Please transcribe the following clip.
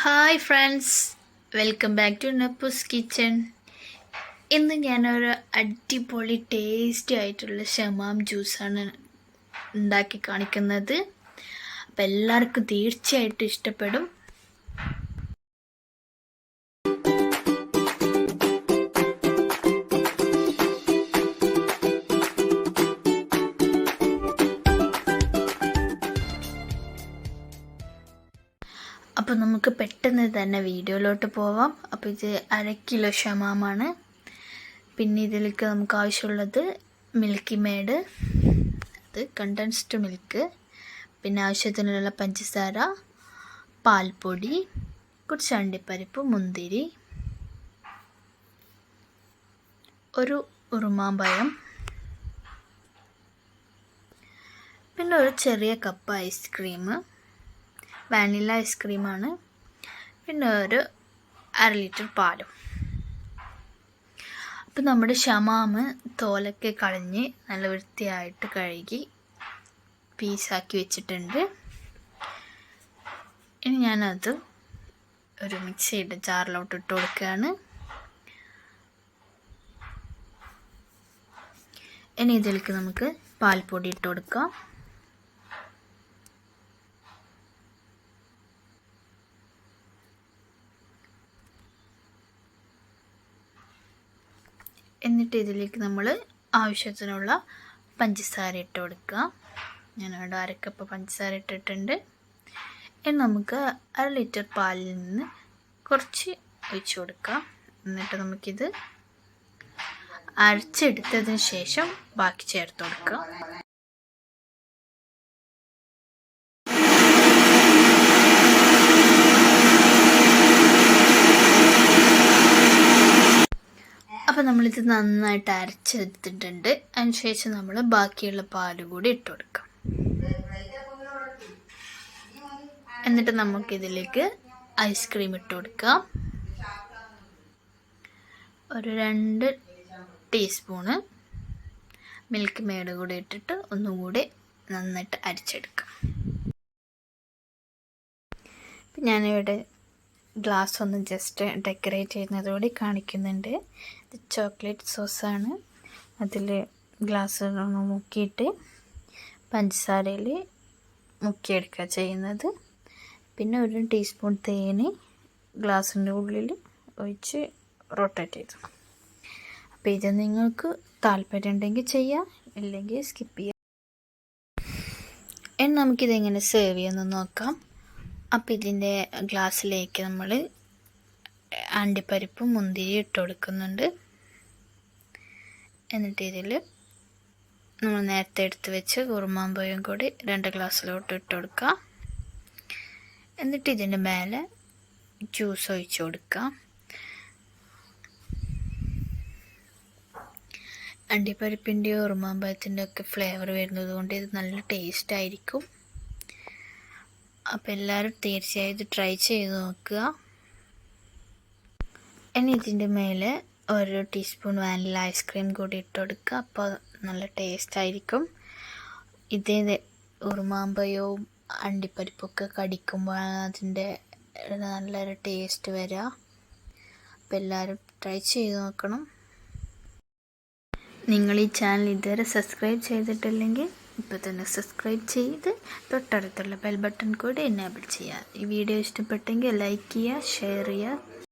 Hi friends, welcome back to നപ്പോസ് kitchen. ഇന്ന് ഞാനൊരു അടിപൊളി ടേസ്റ്റി ആയിട്ടുള്ള ഷമാം ജ്യൂസാണ് ഉണ്ടാക്കി കാണിക്കുന്നത്. അപ്പം എല്ലാവർക്കും തീർച്ചയായിട്ടും ഇഷ്ടപ്പെടും. അപ്പോൾ നമുക്ക് പെട്ടെന്ന് തന്നെ വീഡിയോയിലോട്ട് പോവാം. അപ്പോൾ ഇത് 1/2 കിലോ ഷമാമാണ്. പിന്നെ ഇതിലേക്ക് നമുക്ക് ആവശ്യമുള്ളത് മിൽക്കി മേഡ്, അത് കണ്ടൻസ്ഡ് മിൽക്ക്, പിന്നെ ആവശ്യത്തിനുള്ള പഞ്ചസാര, പാൽപ്പൊടി, കുറച്ച് അണ്ടിപ്പരിപ്പ്, മുന്തിരി, ഒരു ഉറുമാമ്പഴം, പിന്നെ ഒരു ചെറിയ കപ്പ് ഐസ്ക്രീം, വാനില ഐസ്ക്രീമാണ്, പിന്നെ ഒരു 1/2 ലിറ്റർ പാലും. അപ്പം നമ്മുടെ ഷമാമ് തോലൊക്കെ കളഞ്ഞ് നല്ല വൃത്തിയായിട്ട് കഴുകി പീസാക്കി വെച്ചിട്ടുണ്ട്. ഇനി ഞാനത് ഒരു മിക്സിയുടെ ജാറിലോട്ട് ഇട്ട് കൊടുക്കുകയാണ്. ഇനി ഇതിലേക്ക് നമുക്ക് പാൽപ്പൊടി ഇട്ട് കൊടുക്കാം. എന്നിട്ട് ഇതിലേക്ക് നമ്മൾ ആവശ്യത്തിനുള്ള പഞ്ചസാര ഇട്ട് കൊടുക്കുക. ഞാനിവിടെ 1/2 കപ്പ് പഞ്ചസാര ഇട്ടിട്ടുണ്ട്. ഇനി നമുക്ക് 1/2 ലിറ്റർ പാലിൽ നിന്ന് കുറച്ച് ഒഴിച്ച് കൊടുക്കാം. എന്നിട്ട് നമുക്കിത് അരച്ചെടുത്തതിന് ശേഷം ബാക്കി ചേർത്ത് കൊടുക്കാം. അപ്പോൾ നമ്മളിത് നന്നായിട്ട് അരച്ചെടുത്തിട്ടുണ്ട്. അതിനുശേഷം നമ്മൾ ബാക്കിയുള്ള പാല് കൂടി ഇട്ട് കൊടുക്കാം. എന്നിട്ട് നമുക്കിതിലേക്ക് ഐസ്ക്രീം ഇട്ട് കൊടുക്കാം. ഒരു 2 ടീസ്പൂണ് മിൽക്ക് മേഡ് കൂടി ഇട്ടിട്ട് ഒന്നുകൂടി നന്നായിട്ട് അരച്ചെടുക്കാം. ഞാനിവിടെ ഗ്ലാസ് ഒന്ന് ജസ്റ്റ് ഡെക്കറേറ്റ് ചെയ്യുന്നതോടെ കാണിക്കുന്നുണ്ട്. ഇത് ചോക്ലേറ്റ് സോസാണ്. അതിൽ ഗ്ലാസ് മുക്കിയിട്ട് പഞ്ചസാരയിൽ മുക്കിയെടുക്കുക ചെയ്യുന്നത്. പിന്നെ 1 ടീസ്പൂൺ തേന് ഗ്ലാസിൻ്റെ ഉള്ളിൽ ഒഴിച്ച് റൊട്ടേറ്റ് ചെയ്തു. അപ്പോൾ ഇത് നിങ്ങൾക്ക് താല്പര്യം ഉണ്ടെങ്കിൽ ചെയ്യാം, ഇല്ലെങ്കിൽ സ്കിപ്പ് ചെയ്യാം. ഇനി നമുക്കിതെങ്ങനെ സെർവ് ചെയ്യുമെന്ന് നോക്കാം. അപ്പോൾ ഇതിൻ്റെ ഗ്ലാസ്സിലേക്ക് നമ്മൾ അണ്ടിപ്പരിപ്പും മുന്തിരി ഇട്ട് കൊടുക്കുന്നുണ്ട്. എന്നിട്ട് ഇതിൽ നമ്മൾ നേരത്തെ എടുത്ത് വെച്ച് ഉറുമാമ്പഴം കൂടി 2 ഗ്ലാസ്സിലോട്ട് ഇട്ട് കൊടുക്കുക. എന്നിട്ട് ഇതിൻ്റെ മേലെ ജ്യൂസ് ഒഴിച്ച് കൊടുക്കുക. അണ്ടിപ്പരിപ്പിൻ്റെയോ ഉറുമാമ്പഴത്തിൻ്റെയോ ഒക്കെ ഫ്ലേവർ വരുന്നത് കൊണ്ട് ഇത് നല്ല ടേസ്റ്റ് ആയിരിക്കും. അപ്പോൾ എല്ലാവരും തീർച്ചയായും ഇത് ട്രൈ ചെയ്ത് നോക്കുക. ഇനി ഇതിൻ്റെ മേലെ 1 ടീസ്പൂൺ വാനില ഐസ്ക്രീം കൂടി ഇട്ട് കൊടുക്കുക. അപ്പോൾ നല്ല ടേസ്റ്റ് ആയിരിക്കും. ഇതേ ഉറുമാമ്പഴവും അണ്ടിപ്പരിപ്പൊക്കെ കടിക്കുമ്പോൾ അതിൻ്റെ നല്ലൊരു ടേസ്റ്റ് വരിക. അപ്പോൾ എല്ലാവരും ട്രൈ ചെയ്ത് നോക്കണം. നിങ്ങൾ ഈ ചാനൽ ഇതുവരെ സബ്സ്ക്രൈബ് ചെയ്തിട്ടില്ലെങ്കിൽ ഇപ്പോൾ തന്നെ സബ്സ്ക്രൈബ് ചെയ്ത് തൊട്ടടുത്തുള്ള ബെൽ ബട്ടൺ കൂടി എനേബിൾ ചെയ്യുക. ഈ വീഡിയോ ഇഷ്ടപ്പെട്ടെങ്കിൽ ലൈക്ക് ചെയ്യുക, ഷെയർ ചെയ്യുക,